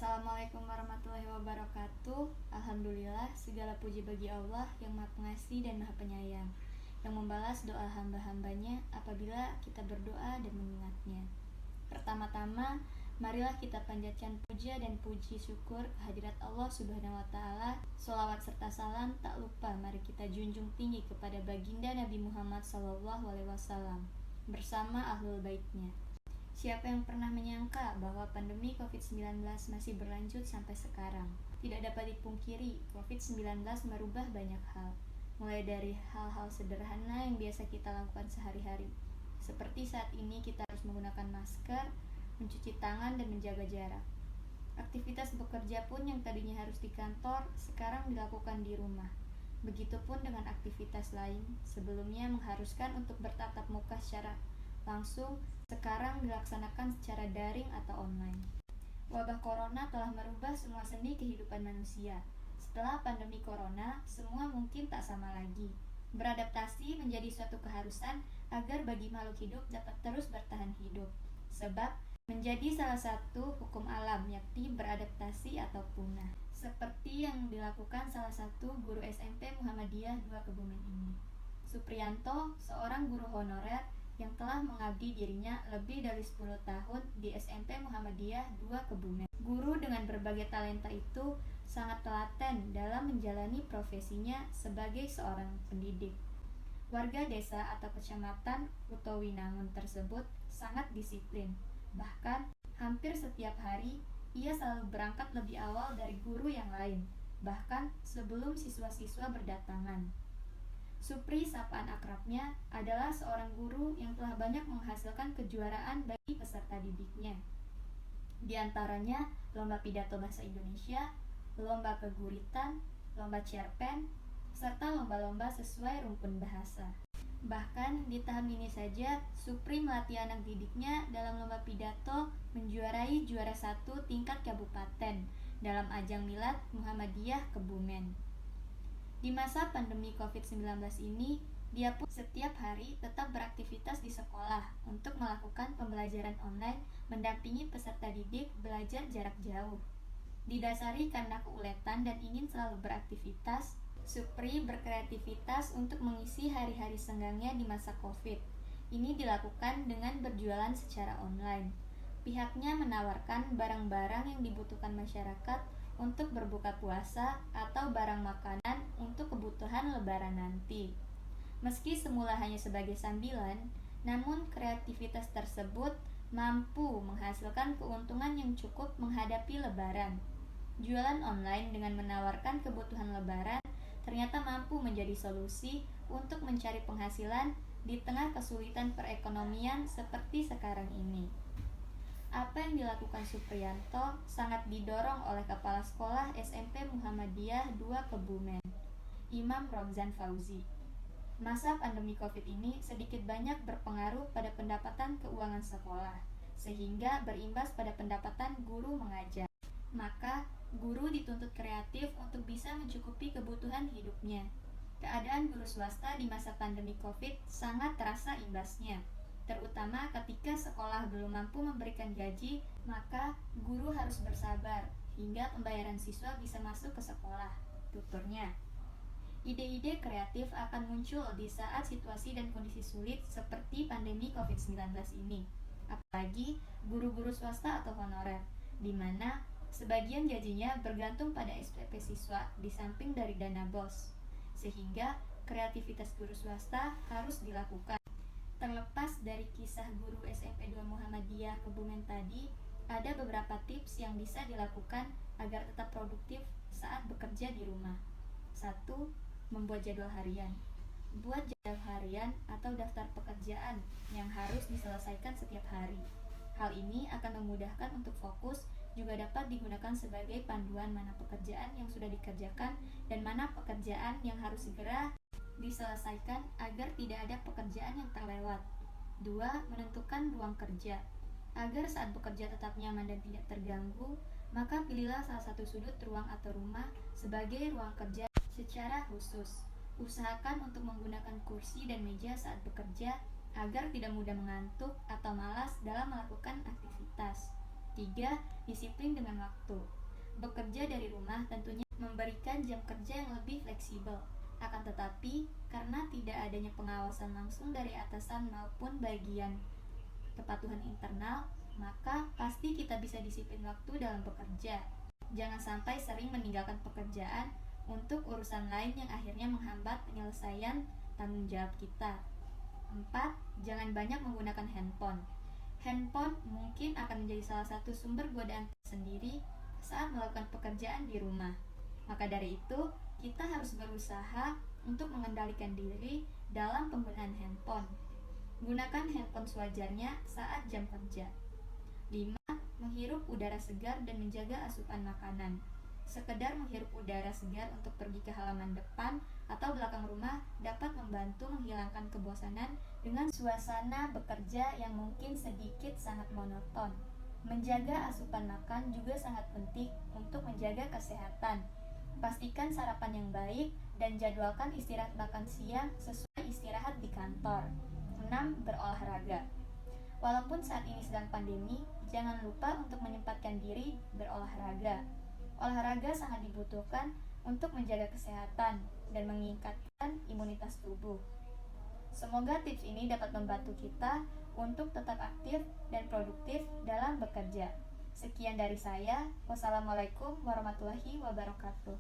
Assalamualaikum warahmatullahi wabarakatuh. Alhamdulillah, segala puji bagi Allah yang Maha Pengasih dan Maha Penyayang, yang membalas doa hamba-hambanya apabila kita berdoa dan mengingatnya. Pertama-tama, marilah kita panjatkan puja dan puji syukur kehadirat Allah Subhanahu wa Ta'ala. Sholawat serta salam tak lupa mari kita junjung tinggi kepada baginda Nabi Muhammad SAW bersama ahlul baitnya. Siapa yang pernah menyangka bahwa pandemi COVID-19 masih berlanjut sampai sekarang? Tidak dapat dipungkiri, COVID-19 merubah banyak hal, mulai dari hal-hal sederhana yang biasa kita lakukan sehari-hari. Seperti saat ini kita harus menggunakan masker, mencuci tangan, dan menjaga jarak. Aktivitas bekerja pun yang tadinya harus di kantor, sekarang dilakukan di rumah. Begitupun dengan aktivitas lain, sebelumnya mengharuskan untuk bertatap muka secara langsung, sekarang dilaksanakan secara daring atau online. Wabah corona telah merubah semua sendi kehidupan manusia. Setelah pandemi corona, semua mungkin tak sama lagi. Beradaptasi menjadi suatu keharusan agar bagi makhluk hidup dapat terus bertahan hidup. Sebab menjadi salah satu hukum alam, yakni beradaptasi atau punah. Seperti yang dilakukan salah satu guru SMP Muhammadiyah 2 Kebumen ini. Supriyanto, seorang guru honorer yang telah mengabdi dirinya lebih dari 10 tahun di SMP Muhammadiyah 2 Kebumen. Guru dengan berbagai talenta itu sangat telaten dalam menjalani profesinya sebagai seorang pendidik. Warga desa atau kecamatan Kutowinangun tersebut sangat disiplin. Bahkan hampir setiap hari ia selalu berangkat lebih awal dari guru yang lain, bahkan sebelum siswa-siswa berdatangan. Supri, sapaan akrabnya, adalah seorang guru yang telah banyak menghasilkan kejuaraan bagi peserta didiknya. Di antaranya lomba pidato bahasa Indonesia, lomba keguritan, lomba cerpen, serta lomba-lomba sesuai rumpun bahasa. Bahkan di tahun ini saja, Supri melatih anak didiknya dalam lomba pidato menjuarai juara 1 tingkat kabupaten dalam ajang milad Muhammadiyah Kebumen. Di masa pandemi COVID-19 ini, dia pun setiap hari tetap beraktivitas di sekolah untuk melakukan pembelajaran online, mendampingi peserta didik belajar jarak jauh. Didasari karena keuletan dan ingin selalu beraktivitas, Supri berkreativitas untuk mengisi hari-hari senggangnya di masa COVID. Ini dilakukan dengan berjualan secara online. Pihaknya menawarkan barang-barang yang dibutuhkan masyarakat untuk berbuka puasa atau barang makanan untuk kebutuhan lebaran nanti. Meski semula hanya sebagai sambilan, namun kreativitas tersebut mampu menghasilkan keuntungan yang cukup menghadapi lebaran. Jualan online dengan menawarkan kebutuhan lebaran ternyata mampu menjadi solusi untuk mencari penghasilan di tengah kesulitan perekonomian seperti sekarang ini. Apa yang dilakukan Supriyanto sangat didorong oleh Kepala Sekolah SMP Muhammadiyah 2 Kebumen, Imam Romzan Fauzi. Masa pandemi COVID ini sedikit banyak berpengaruh pada pendapatan keuangan sekolah, sehingga berimbas pada pendapatan guru mengajar. Maka, guru dituntut kreatif untuk bisa mencukupi kebutuhan hidupnya. Keadaan guru swasta di masa pandemi COVID sangat terasa imbasnya. Terutama ketika sekolah belum mampu memberikan gaji, maka guru harus bersabar hingga pembayaran siswa bisa masuk ke sekolah, tuturnya. Ide-ide kreatif akan muncul di saat situasi dan kondisi sulit seperti pandemi COVID-19 ini. Apalagi guru-guru swasta atau honorer, di mana sebagian gajinya bergantung pada SPP siswa di samping dari dana BOS. Sehingga kreativitas guru swasta harus dilakukan. Terlepas dari kisah guru SMP 2 Muhammadiyah Kebumen tadi, ada beberapa tips yang bisa dilakukan agar tetap produktif saat bekerja di rumah. 1. Membuat jadwal harian. Buat jadwal harian atau daftar pekerjaan yang harus diselesaikan setiap hari. Hal ini akan memudahkan untuk fokus, juga dapat digunakan sebagai panduan mana pekerjaan yang sudah dikerjakan dan mana pekerjaan yang harus segera diselesaikan agar tidak ada pekerjaan yang terlewat. 2. Menentukan ruang kerja. Agar saat bekerja tetap nyaman dan tidak terganggu, maka pilihlah salah satu sudut ruang atau rumah sebagai ruang kerja secara khusus. Usahakan untuk menggunakan kursi dan meja saat bekerja agar tidak mudah mengantuk atau malas dalam melakukan aktivitas. 3. Disiplin dengan waktu. Bekerja dari rumah tentunya memberikan jam kerja yang lebih fleksibel. Akan tetapi, karena tidak adanya pengawasan langsung dari atasan maupun bagian kepatuhan internal, maka pasti kita bisa disiplin waktu dalam bekerja. Jangan sampai sering meninggalkan pekerjaan untuk urusan lain yang akhirnya menghambat penyelesaian tanggung jawab kita. 4. Jangan banyak menggunakan handphone. Handphone mungkin akan menjadi salah satu sumber godaan sendiri saat melakukan pekerjaan di rumah. Maka dari itu, kita harus berusaha untuk mengendalikan diri dalam penggunaan handphone. Gunakan handphone sewajarnya saat jam kerja. 5. Menghirup udara segar dan menjaga asupan makanan. Sekedar menghirup udara segar untuk pergi ke halaman depan atau belakang rumah dapat membantu menghilangkan kebosanan dengan suasana bekerja yang mungkin sedikit sangat monoton. Menjaga asupan makan juga sangat penting untuk menjaga kesehatan. Pastikan sarapan yang baik dan jadwalkan istirahat makan siang sesuai istirahat di kantor. 6. Berolahraga. Walaupun saat ini sedang pandemi, jangan lupa untuk menyempatkan diri berolahraga. Olahraga sangat dibutuhkan untuk menjaga kesehatan dan meningkatkan imunitas tubuh. Semoga tips ini dapat membantu kita untuk tetap aktif dan produktif dalam bekerja. Sekian dari saya. Wassalamualaikum warahmatullahi wabarakatuh.